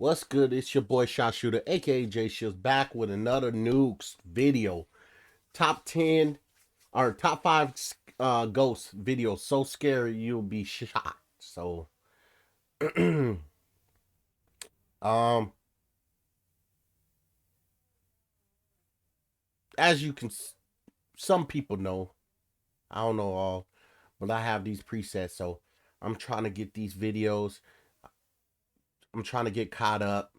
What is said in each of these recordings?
What's good? It's your boy Shot Shooter, aka J Shields, back with another nukes video. Top 10 or top 5 ghost video so scary you'll be shocked. So um as you can some people know, I don't know all, but I have these presets, so I'm trying to get these videos. I'm trying to get caught up.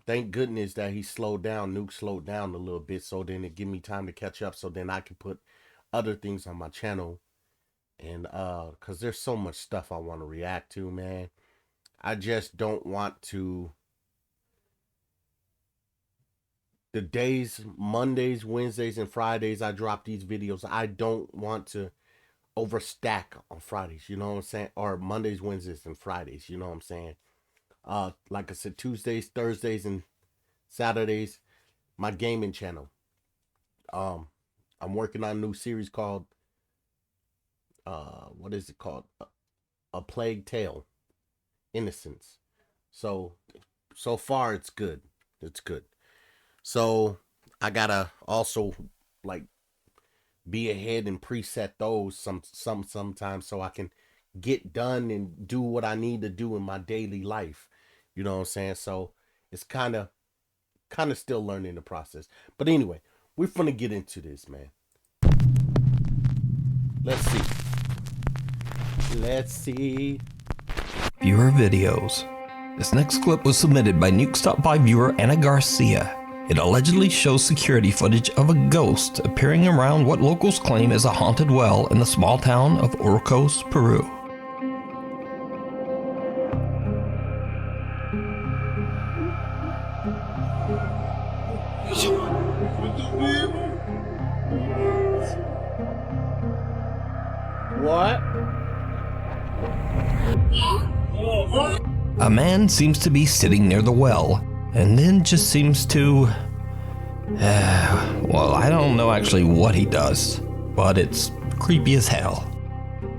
Thank goodness that he slowed down. Nuke slowed down a little bit, so then it give me time to catch up. So then I can put other things on my channel, and cause there's so much stuff I want to react to, man. I just don't want to. The days, Mondays, Wednesdays, and Fridays, I drop these videos. I don't want to overstack on Fridays. You know what I'm saying? Or Mondays, Wednesdays, and Fridays. You know what I'm saying? Like I said, Tuesdays, Thursdays, and Saturdays, my gaming channel. I'm working on a new series called what is it called? A Plague Tale, Innocence. So far it's good. It's good. So I gotta also like be ahead and preset those sometimes so I can get done and do what I need to do in my daily life. You know what I'm saying? So it's kind of still learning the process. But anyway, we're gonna get into this, man. Let's see. Viewer videos. This next clip was submitted by Nukes Top 5 viewer Ana Garcia. It allegedly shows security footage of a ghost appearing around what locals claim is a haunted well in the small town of Orcos, Peru. What? A man seems to be sitting near the well, and then just seems to... well, I don't know actually what he does, but it's creepy as hell.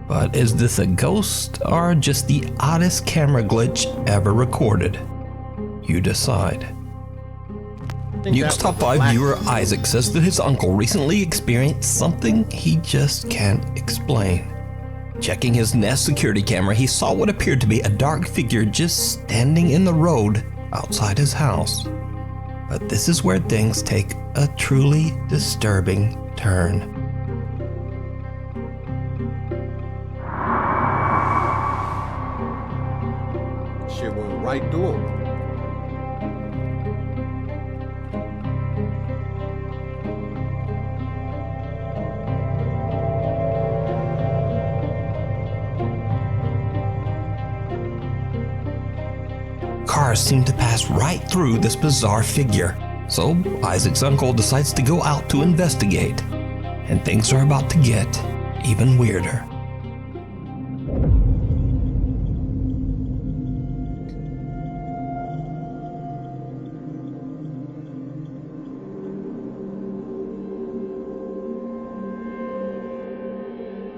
But is this a ghost or just the oddest camera glitch ever recorded? You decide. Nukes Top 5 viewer Isaac says that his uncle recently experienced something he just can't explain. Checking his Nest security camera, he saw what appeared to be a dark figure just standing in the road outside his house. But this is where things take a truly disturbing turn. Shit went right through him. Cars seem to pass right through this bizarre figure, so Isaac's uncle decides to go out to investigate, and things are about to get even weirder.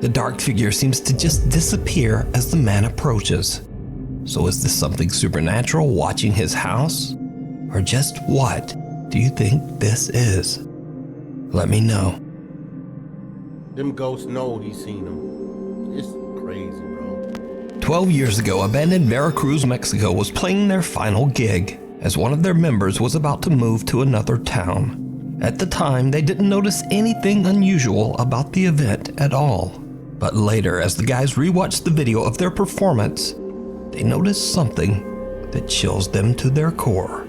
The dark figure seems to just disappear as the man approaches. So is this something supernatural watching his house? Or just what do you think this is? Let me know. Them ghosts know he's seen them. It's crazy, bro. 12 years ago, a band in Veracruz, Mexico was playing their final gig as one of their members was about to move to another town. At the time, they didn't notice anything unusual about the event at all. But later, as the guys rewatched the video of their performance, they notice something that chills them to their core.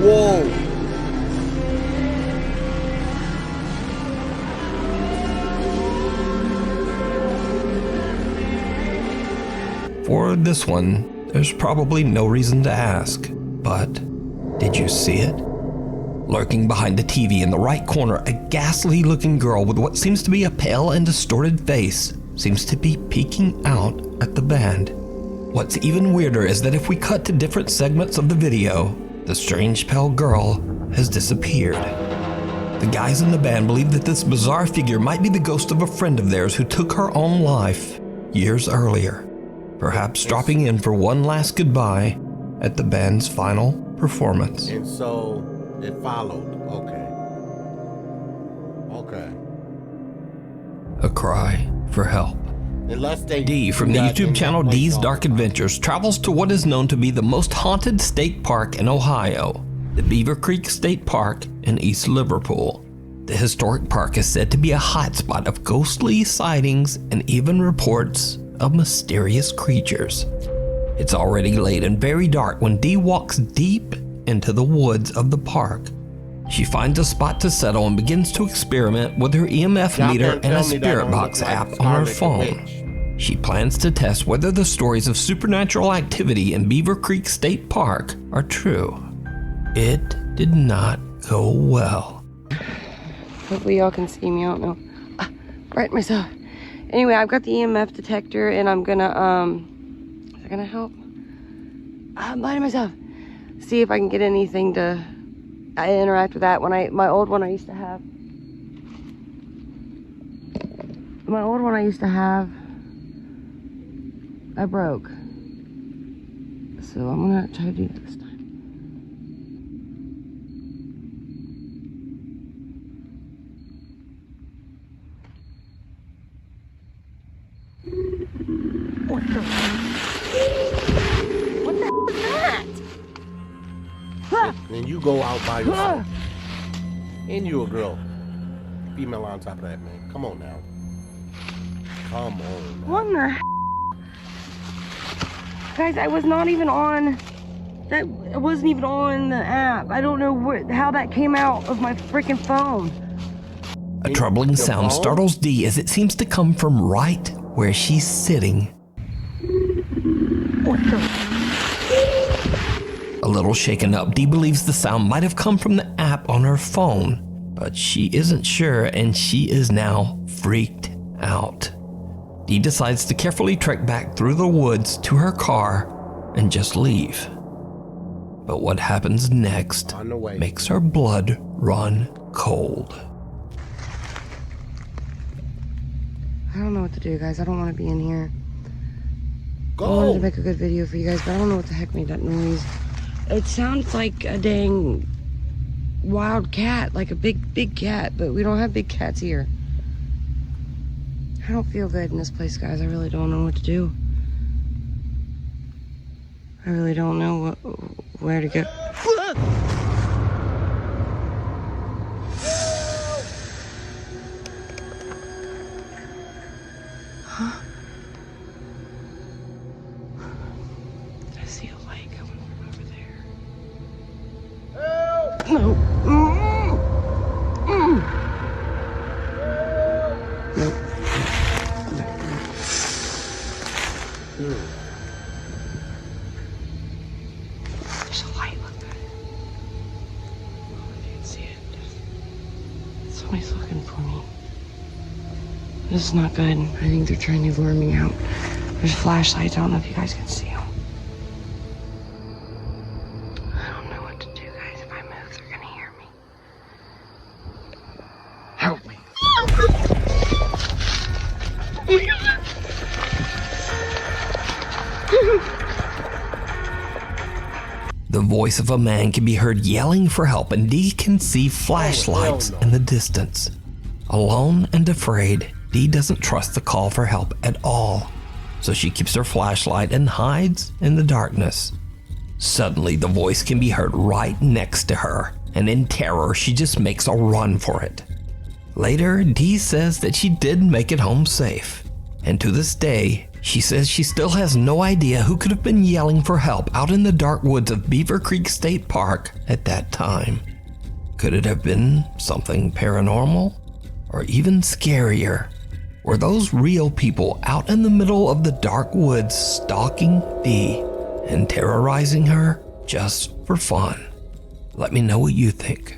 Whoa! For this one, there's probably no reason to ask, but did you see it? Lurking behind the TV in the right corner, a ghastly-looking girl with what seems to be a pale and distorted face seems to be peeking out at the band. What's even weirder is that if we cut to different segments of the video, the strange pale girl has disappeared. The guys in the band believe that this bizarre figure might be the ghost of a friend of theirs who took her own life years earlier, perhaps dropping in for one last goodbye at the band's final performance. And so it followed. Okay. A cry for help. Unless they Dee from the YouTube channel Dee's Dark Adventures travels to what is known to be the most haunted state park in Ohio, the Beaver Creek State Park in East Liverpool. The historic park is said to be a hotspot of ghostly sightings and even reports of mysterious creatures. It's already late and very dark when Dee walks deep into the woods of the park. She finds a spot to settle and begins to experiment with her EMF meter and a spirit box app on her phone. She plans to test whether the stories of supernatural activity in Beaver Creek State Park are true. It did not go well. Hopefully y'all can see me. I don't know. Right myself. Anyway, I've got the EMF detector and I'm gonna, is that gonna help? I'm blind myself. See if I can get anything to interact with that. My old one I used to have. I broke. So I'm gonna try to do it this time. What the hell is that? And you go out by yourself. And you a girl. Female on top of that, man. Come on now. Come on now. What in the hell? Guys, I was not even on that. I wasn't even on the app. I don't know how that came out of my freaking phone. A troubling sound startles Dee as it seems to come from right where she's sitting. What the? A little shaken up, Dee believes the sound might have come from the app on her phone, but she isn't sure and she is now freaked out. Dee decides to carefully trek back through the woods to her car and just leave. But what happens next makes her blood run cold. I don't know what to do, guys. I don't want to be in here. Go. I wanted to make a good video for you guys, but I don't know what the heck made that noise. It sounds like a dang wild cat, like a big cat, but we don't have big cats here. I don't feel good in this place, guys. I really don't know what to do. I really don't know where to go. Huh? I see a light coming from over there. No. Nope. There's a light, look at it. Oh, if you can see it. Somebody's looking for me. This is not good. I think they're trying to lure me out. There's flashlights. I don't know if you guys can see them. I don't know what to do, guys. If I move, they're gonna hear me. Help me. The voice of a man can be heard yelling for help, and Dee can see flashlights in the distance. Alone and afraid, Dee doesn't trust the call for help at all, so she keeps her flashlight and hides in the darkness. Suddenly, the voice can be heard right next to her, and in terror, she just makes a run for it. Later, Dee says that she did make it home safe, and to this day, she says she still has no idea who could have been yelling for help out in the dark woods of Beaver Creek State Park at that time. Could it have been something paranormal? Or even scarier, were those real people out in the middle of the dark woods stalking Dee and terrorizing her just for fun? Let me know what you think.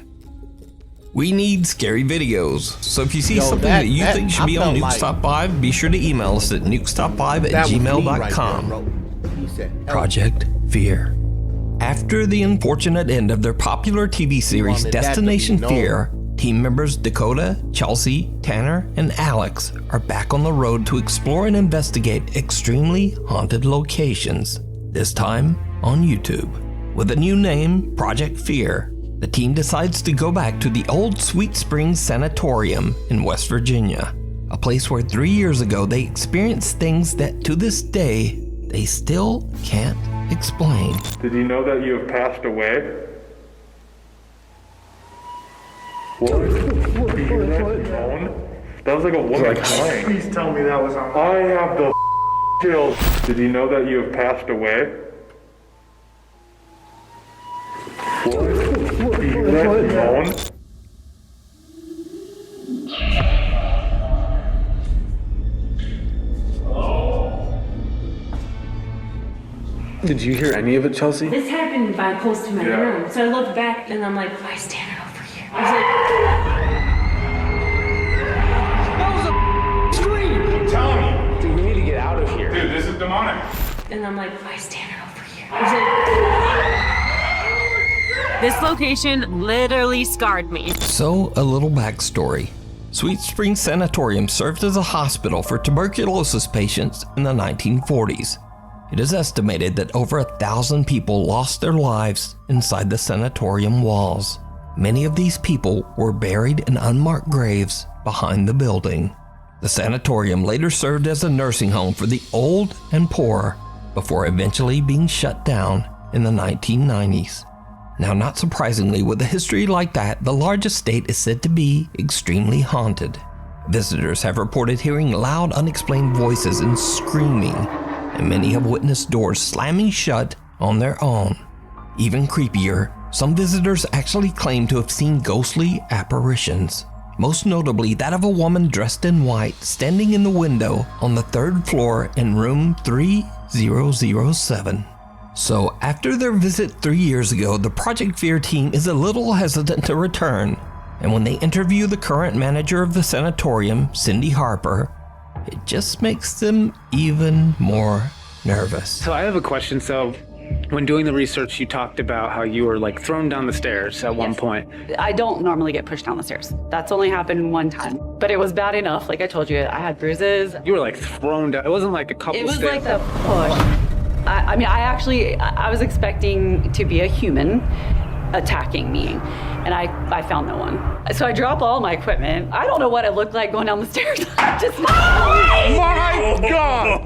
We need scary videos, so if you see something that you think should be on Nukes Top 5, be sure to email us at nukestop5@gmail.com. Project Fear. After the unfortunate end of their popular TV series Destination Fear, Team members Dakota, Chelsea, Tanner, and Alex are back on the road to explore and investigate extremely haunted locations, this time on YouTube. With a new name, Project Fear, the team decides to go back to the old Sweet Springs Sanatorium in West Virginia, a place where 3 years ago they experienced things that to this day they still can't explain. Did you know that you have passed away? What? Did you hear that moan? That was like a woman crying. Please tell me that was on. I have the chills. Did you know that you have passed away? What? Did you hear that moan? Did you hear any of it, Chelsea? This happened by close to my Yeah. room. So I looked back and I'm like, why is Tanner over here? I was like, I'm telling you. Dude, we need to get out of here. Dude, this is demonic. and I'm like, why is Tanner over here? I was like, this location literally scarred me. So, a little backstory. Sweet Springs Sanatorium served as a hospital for tuberculosis patients in the 1940s. It is estimated that over 1,000 people lost their lives inside the sanatorium walls. Many of these people were buried in unmarked graves behind the building. The sanatorium later served as a nursing home for the old and poor before eventually being shut down in the 1990s. Now, not surprisingly, with a history like that, the large estate is said to be extremely haunted. Visitors have reported hearing loud, unexplained voices and screaming, and many have witnessed doors slamming shut on their own. Even creepier, some visitors actually claim to have seen ghostly apparitions, most notably that of a woman dressed in white standing in the window on the 3rd floor in room 3007. So after their visit 3 years ago, the Project Fear team is a little hesitant to return, and when they interview the current manager of the sanatorium, Cindy Harper, it just makes them even more nervous. So I have a question. So when doing the research, you talked about how you were like thrown down the stairs at one point. I don't normally get pushed down the stairs. That's only happened one time. But it was bad enough. Like I told you, I had bruises. You were like thrown down. It wasn't like a couple It was stairs. like the push. I mean, I was expecting to be a human attacking me, and I found no one. So I drop all my equipment. I don't know what it looked like going down the stairs. Just My God!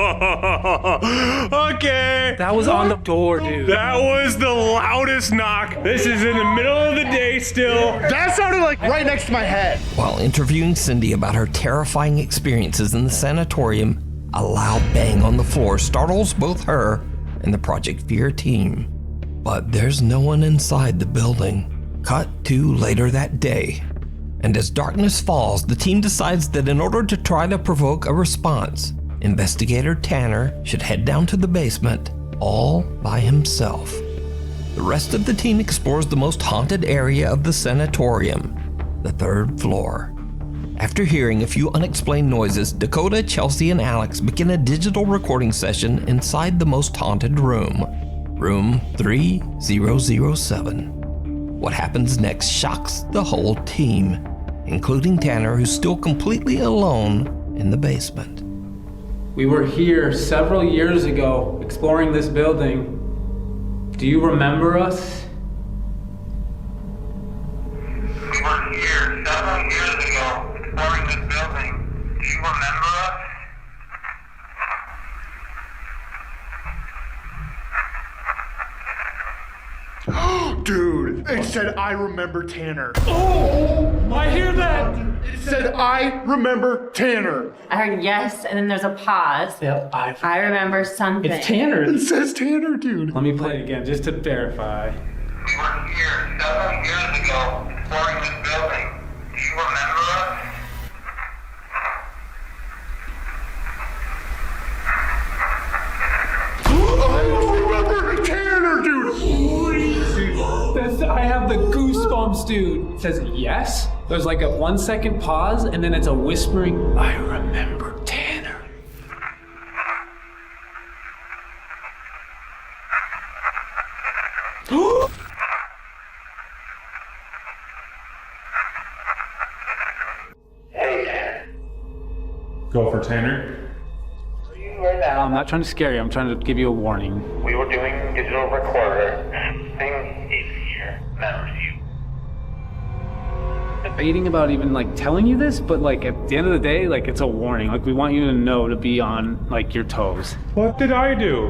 Okay. That was on the door, dude. That was the loudest knock. This is in the middle of the day still. That sounded like right next to my head. While interviewing Cindy about her terrifying experiences in the sanatorium, a loud bang on the floor startles both her and the Project Fear team. But there's no one inside the building. Cut to later that day. And as darkness falls, the team decides that in order to try to provoke a response, investigator Tanner should head down to the basement all by himself. The rest of the team explores the most haunted area of the sanatorium, the 3rd floor. After hearing a few unexplained noises, Dakota, Chelsea, and Alex begin a digital recording session inside the most haunted room, room 3007. What happens next shocks the whole team, including Tanner, who's still completely alone in the basement. We were here several years ago exploring this building. Do you remember us? We were here several years ago exploring this building. Do you remember us? Dude, it said I remember Tanner. Oh, I hear that. It said I remember Tanner. I heard yes, and then there's a pause. Yep, I remember something. it's Tanner. It says Tanner, dude. Let me play it again just to verify. We were here several years ago exploring this building. Do you remember us? I remember Tanner, dude. I have the goosebumps, dude. It says yes. There's like a 1 second pause, and then it's a whispering, I remember Tanner. Go for Tanner. Right now, I'm not trying to scare you. I'm trying to give you a warning. we were doing digital recorder. Thing is here. Matters you. Debating about even like telling you this, but like at the end of the day, like it's a warning. Like we want you to know to be on like your toes. What did I do?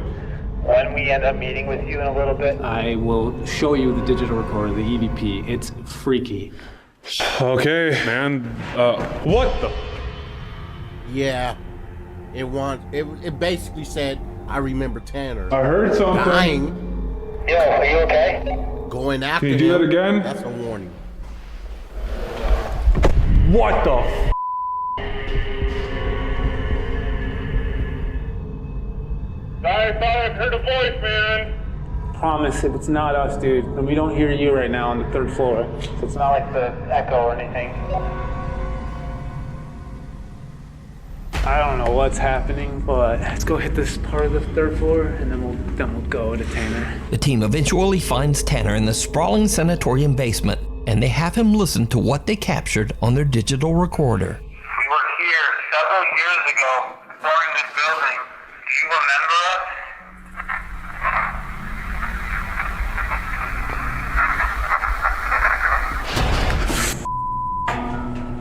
When we end up meeting with you in a little bit, I will show you the digital recorder, the EVP. It's freaky. Okay, man. What the? Yeah. It basically said, I remember Tanner. I heard something. Dying, yo, are you okay? going after Can you do him. that again? That's a warning. What the? I thought I heard a voice, man. Promise it's not us, dude. And we don't hear you right now on the 3rd floor. So it's not like the echo or anything. I don't know what's happening, but let's go hit this part of the 3rd floor, and then we'll go to Tanner. The team eventually finds Tanner in the sprawling sanatorium basement, and they have him listen to what they captured on their digital recorder. We were here several years ago, exploring this building. Do you remember us?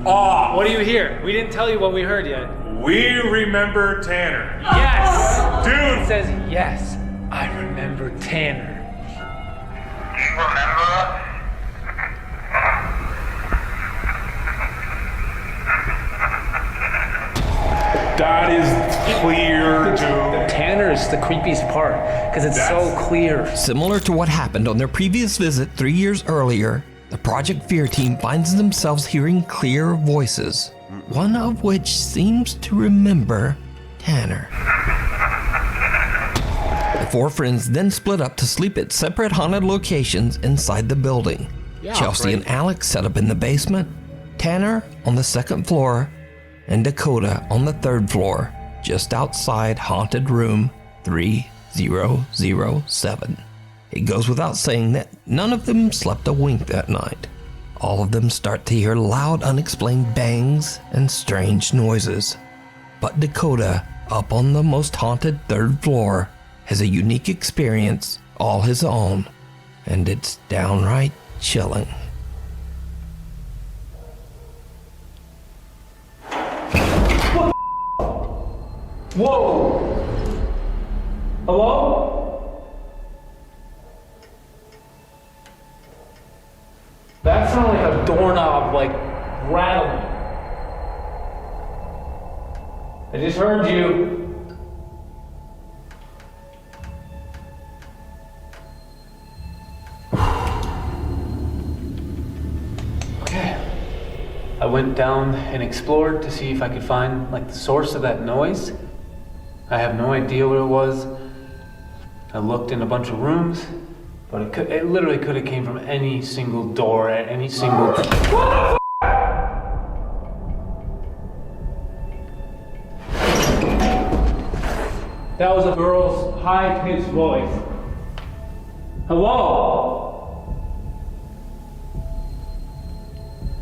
Oh, what do you hear? We didn't tell you what we heard yet. We remember Tanner. Yes! It Dude! says yes. I remember Tanner. Do you remember us? That is clear, dude. Tanner is the creepiest part because it's so clear. Similar to what happened on their previous visit 3 years earlier, the Project Fear team finds themselves hearing clear voices, one of which seems to remember Tanner. The four friends then split up to sleep at separate haunted locations inside the building. Yeah, Chelsea and great. Alex set up in the basement, Tanner on the 2nd floor, and Dakota on the 3rd floor, just outside haunted room 3007. It goes without saying that none of them slept a wink that night. All of them start to hear loud, unexplained bangs and strange noises. But Dakota, up on the most haunted 3rd floor, has a unique experience all his own, and it's downright chilling. Whoa! Hello? That sounded like a doorknob, like, rattling. I just heard you. Okay. I went down and explored to see if I could find, like, the source of that noise. I have no idea what it was. I looked in a bunch of rooms, but it literally could have came from any single door at any single. What the That was a girl's high-pitched voice. Hello?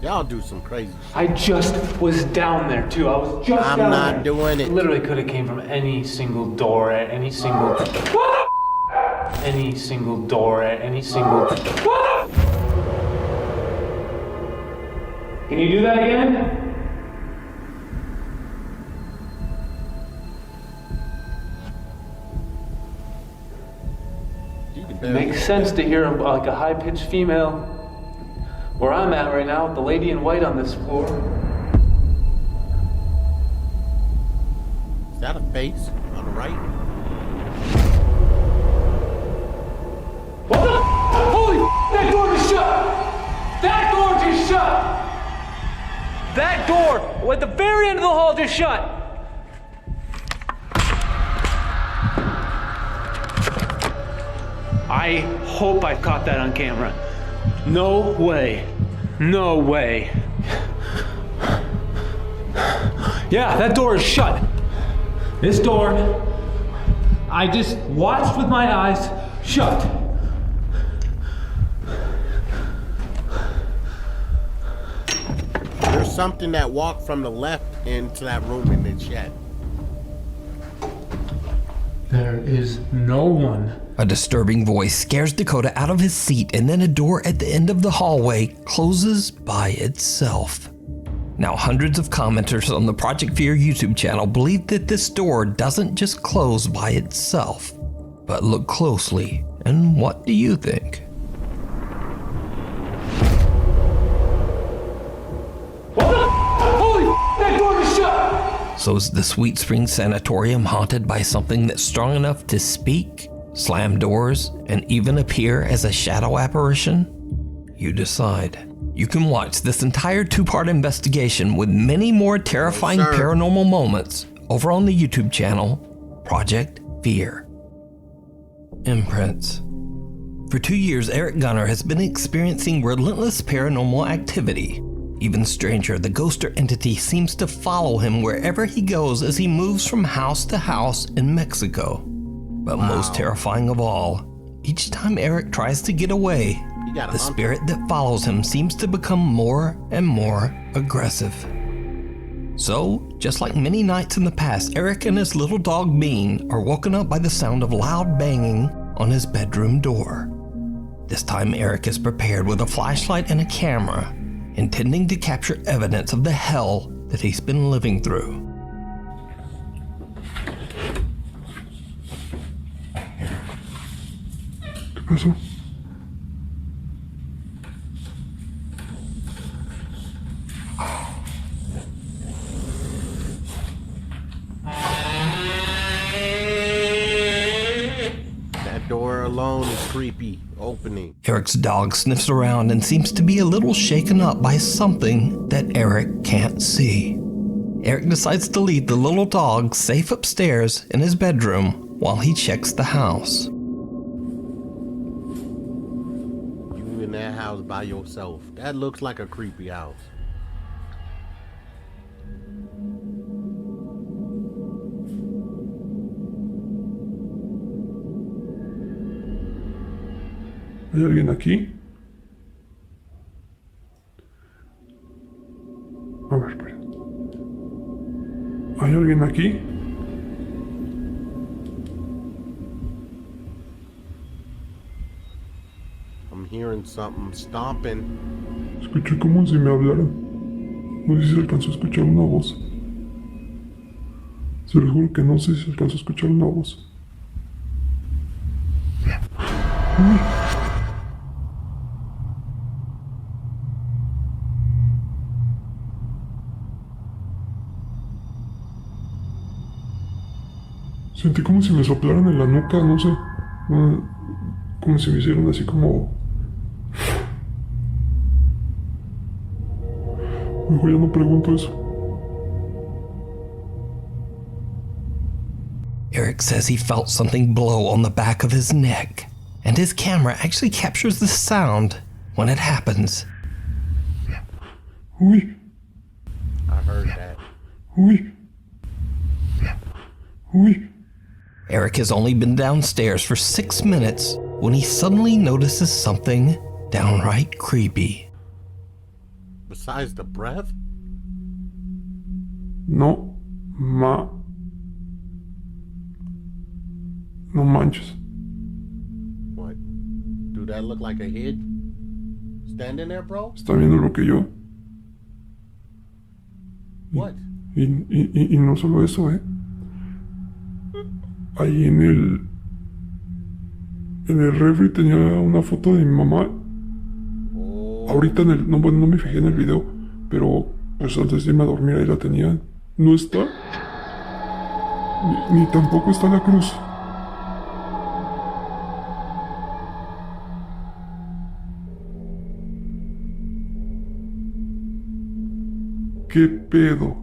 Y'all do some crazy shit. I just was down there too. I was just I'm down not there. doing it. Literally could have came from any single door at any single. What the Any single door at any single. What the Can you do that again? You can It barely- makes sense to hear like a high-pitched female. Where I'm at right now, the lady in white on this floor. Is that a face on the right? What the Holy that door just shut! That door just shut! That door at the very end of the hall just shut! I hope I caught that on camera. No way. No way. Yeah, that door is shut. This door, I just watched with my eyes shut. There's something that walked from the left into that room in the shed. There is no one. A disturbing voice scares Dakota out of his seat, and then a door at the end of the hallway closes by itself. Now, hundreds of commenters on the Project Fear YouTube channel believe that this door doesn't just close by itself. But look closely, and what do you think? Holy that door is shut! So is the Sweet Spring Sanatorium haunted by something that's strong enough to speak, slam doors, and even appear as a shadow apparition? You decide. You can watch this entire 2-part investigation with many more terrifying paranormal moments over on the YouTube channel, Project Fear. Imprints. For 2 years, Eric Gunnar has been experiencing relentless paranormal activity. Even stranger, the ghost or entity seems to follow him wherever he goes as he moves from house to house in Mexico. But most terrifying of all, each time Eric tries to get away, the spirit that follows him seems to become more and more aggressive. So, just like many nights in the past, Eric and his little dog Bean are woken up by the sound of loud banging on his bedroom door. This time Eric is prepared with a flashlight and a camera, intending to capture evidence of the hell that he's been living through. ¿Qué pasó? That door alone is creepy. Opening. Eric's dog sniffs around and seems to be a little shaken up by something that Eric can't see. Eric decides to leave the little dog safe upstairs in his bedroom while he checks the house. You in that house by yourself. That looks like a creepy house. ¿Hay alguien aquí? A ver, espera. ¿Hay alguien aquí? I'm hearing something stomping. Escuché como si me hablaran. No sé si se alcanzó a escuchar una voz. Se los juro que no sé si se alcanzó a escuchar una voz. Uy. Sentí como si me soplaran en la nuca, no sé. Como si me hicieran así como... Mejor ya no pregunto eso. Eric says he felt something blow on the back of his neck, and his camera actually captures the sound when it happens. Uy. I heard that. Uy. Uy. Eric has only been downstairs for 6 minutes when he suddenly notices something downright creepy. Besides the breath? No manches. What? Do that look like a head? Standing there, bro? ¿Está viendo lo que yo? What? Y no solo eso, Ahí en el refri tenía una foto de mi mamá. Oh. Ahorita no me fijé en el video, pero pues antes de irme a dormir ahí la tenía. No está. Ni tampoco está la cruz. ¿Qué pedo?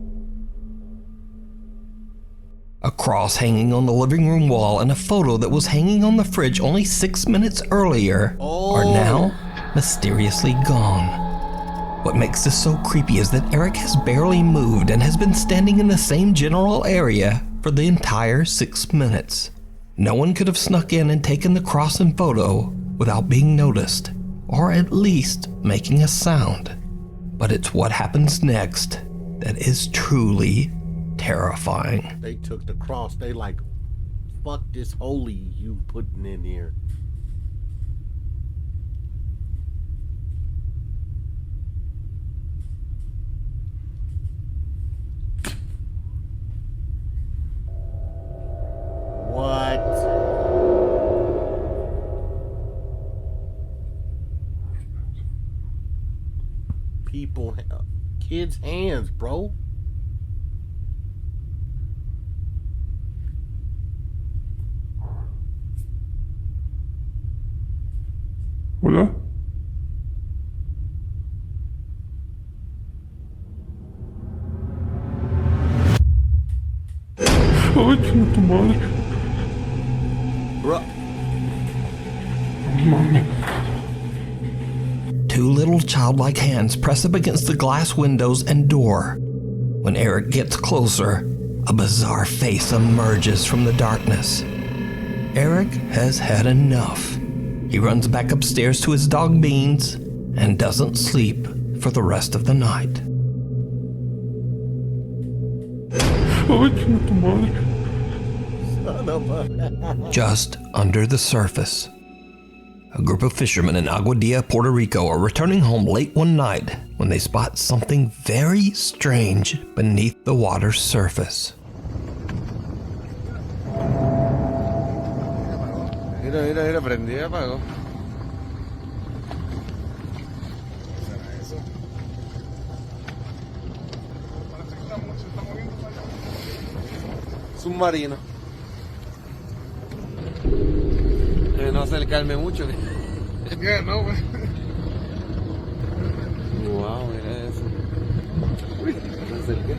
A cross hanging on the living room wall and a photo that was hanging on the fridge only 6 minutes earlier are now mysteriously gone. What makes this so creepy is that Eric has barely moved and has been standing in the same general area for the entire 6 minutes. No one could have snuck in and taken the cross and photo without being noticed, or at least making a sound. But it's what happens next that is truly terrifying. They took the cross. They like, fuck this holy you putting in here. What? People, kids' hands, bro. Hola. Ay, chinga tu madre. Bro. Mami. Two little childlike hands press up against the glass windows and door. When Eric gets closer, a bizarre face emerges from the darkness. Eric has had enough. He runs back upstairs to his dog Beans and doesn't sleep for the rest of the night. Ay, chinga tu madre. Son of a... Just under the surface, a group of fishermen in Aguadilla, Puerto Rico are returning home late one night when they spot something very strange beneath the water's surface. Mira, prendí y apagó. Submarino. No acercarme mucho. No, güey. Wow, mira eso. Uy, no me acerqué.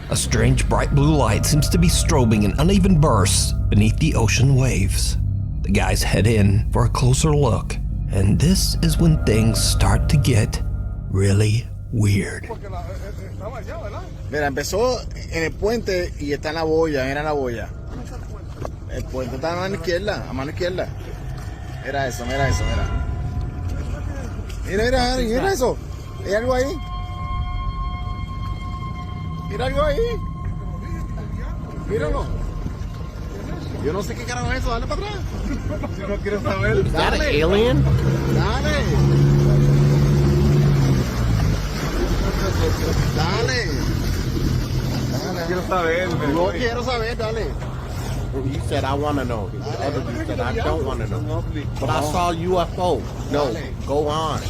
A strange bright blue light seems to be strobing in uneven bursts beneath the ocean waves. The guys head in for a closer look, and this is when things start to get really weird. Mira, empezó en el puente y está en la boya, era la boya. El puente está a mano izquierda, Mira eso, mira. Mira eso. ¿Hay algo ahí? Mira algo ahí. Míralo. Yo no sé qué carajo es eso, dale para atrás. Yo no quiero saber. Is that an alien? Dale. No quiero saber, dale. You said I want to know. The other dude said I don't want to know. But I saw UFO. No, go on.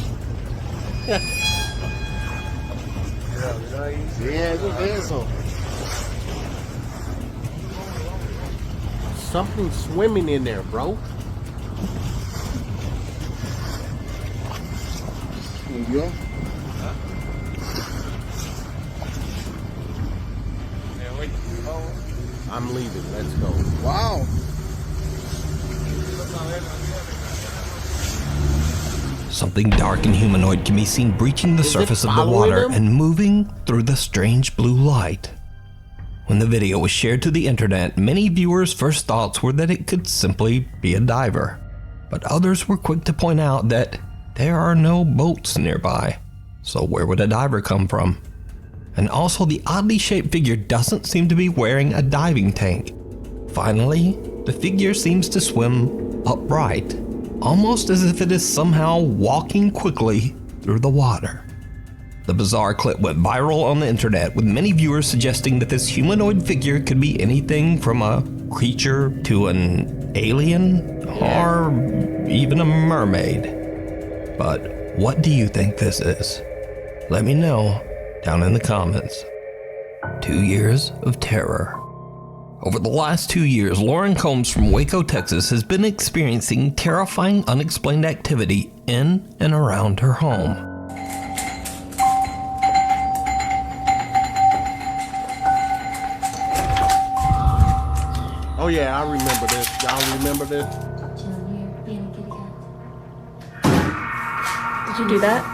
Sí, eso. Something swimming in there, bro. Murió. I'm leaving. Let's go. Wow. Something dark and humanoid can be seen breaching the surface of the water and moving through the strange blue light. When the video was shared to the internet, many viewers' first thoughts were that it could simply be a diver. But others were quick to point out that there are no boats nearby. So where would a diver come from? And also, the oddly shaped figure doesn't seem to be wearing a diving tank. Finally, the figure seems to swim upright, almost as if it is somehow walking quickly through the water. The bizarre clip went viral on the internet, with many viewers suggesting that this humanoid figure could be anything from a creature to an alien or even a mermaid. But what do you think this is? Let me know down in the comments. 2 years of terror. Over the last 2 years, Lauren Combs from Waco, Texas has been experiencing terrifying unexplained activity in and around her home. Oh yeah, I remember this. Y'all remember this? Did you do that?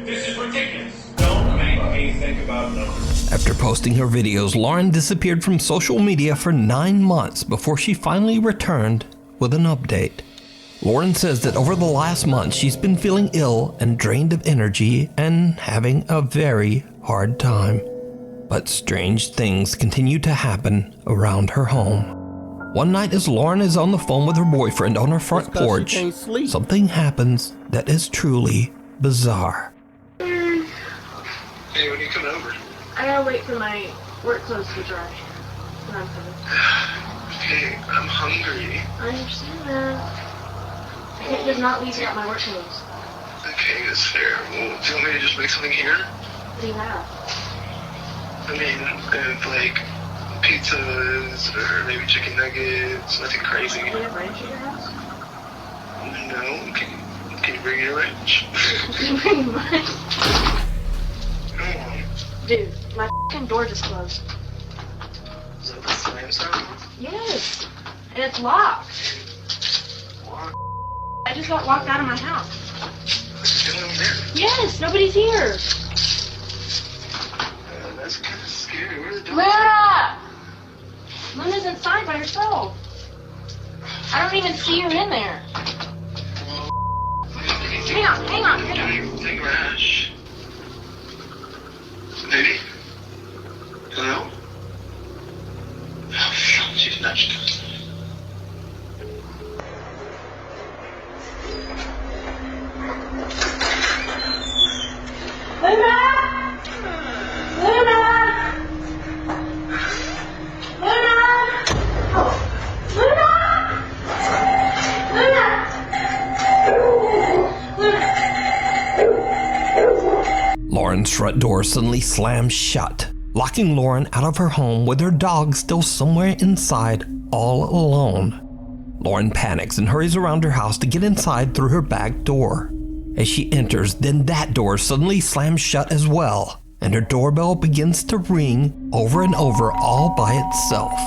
This is ridiculous. Don't make me think about numbers. After posting her videos, Lauren disappeared from social media for 9 months before she finally returned with an update. Lauren says that over the last month she's been feeling ill and drained of energy and having a very hard time. But strange things continue to happen around her home. One night as Lauren is on the phone with her boyfriend on her front porch, something happens that is truly bizarre. Hey, when you coming over? I gotta wait for my work clothes to dry. Then I'm coming. Okay, I'm hungry. I understand that. I can't just not leave without my work clothes. Okay, that's fair. Well, do you want me to just make something here? What do you have? I mean, like pizzas or maybe chicken nuggets, nothing crazy. Do you have ranch at your house? No, can you bring your ranch? Can you bring mine? Come on. Dude, my f***ing door just closed. Is that the slam sound? Yes, and it's locked. What? I just got locked out of my house. What's going on there? Yes, nobody's here. That's kind of scary. Where's the door? Luna! Luna's inside by herself. I don't even see her in there. Hang on. Take Rash. Baby? Hello? Oh, she's nudged. Luna! Lauren's front door suddenly slams shut, locking Lauren out of her home with her dog still somewhere inside, all alone. Lauren panics and hurries around her house to get inside through her back door. As she enters, then that door suddenly slams shut as well, and her doorbell begins to ring over and over all by itself.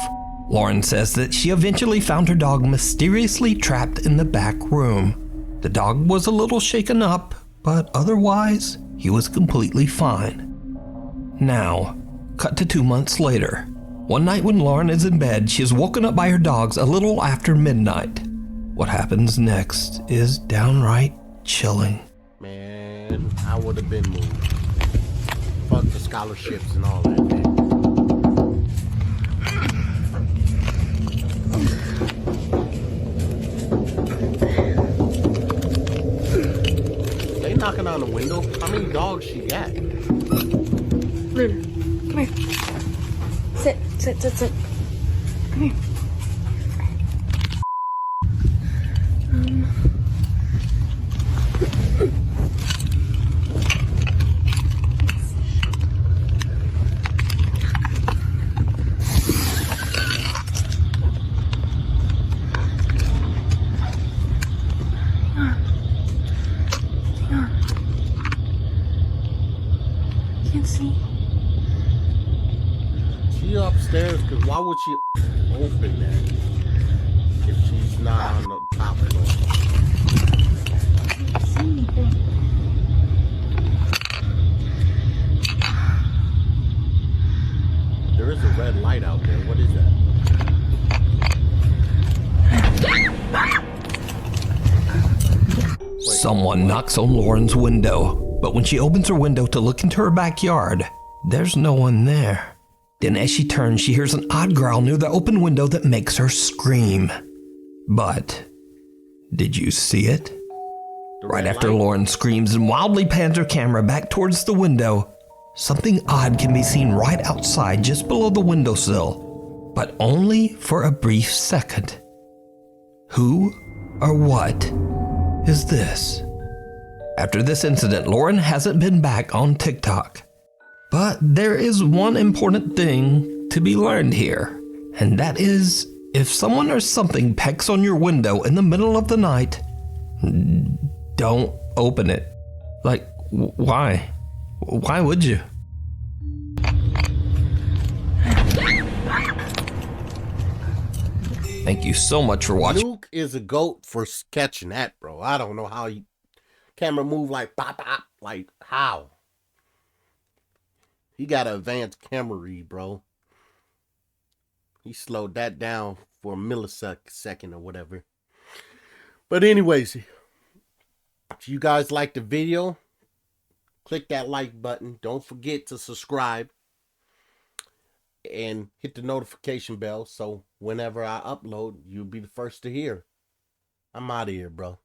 Lauren says that she eventually found her dog mysteriously trapped in the back room. The dog was a little shaken up, but otherwise, he was completely fine. Now, cut to 2 months later. One night when Lauren is in bed, she is woken up by her dogs a little after midnight. What happens next is downright chilling. Man, I would have been moved. Fuck the scholarships and all that, man. They knocking on the window. How many dogs she got? Luna, come here. Sit. Come here. Can't see. She upstairs, because why would she open that if she's not on the top floor? I can't see anything. There is a red light out there. What is that? Someone knocks on Lauren's window, but when she opens her window to look into her backyard, there's no one there. Then as she turns, she hears an odd growl near the open window that makes her scream. But did you see it? Right after Lauren screams and wildly pans her camera back towards the window, something odd can be seen right outside just below the windowsill, but only for a brief second. Who or what is this? After this incident, Lauren hasn't been back on TikTok. But there is one important thing to be learned here, and that is, if someone or something pecks on your window in the middle of the night, don't open it. Like, why? Why would you? Thank you so much for watching. Nuke is a goat for catching that, bro. I don't know how he camera move like pop pop, like how. He got an advanced camera read, bro. He slowed that down for a millisecond or whatever. But anyways, if you guys like the video, click that like button. Don't forget to subscribe and hit the notification bell so whenever I upload, you'll be the first to hear. I'm out of here, bro.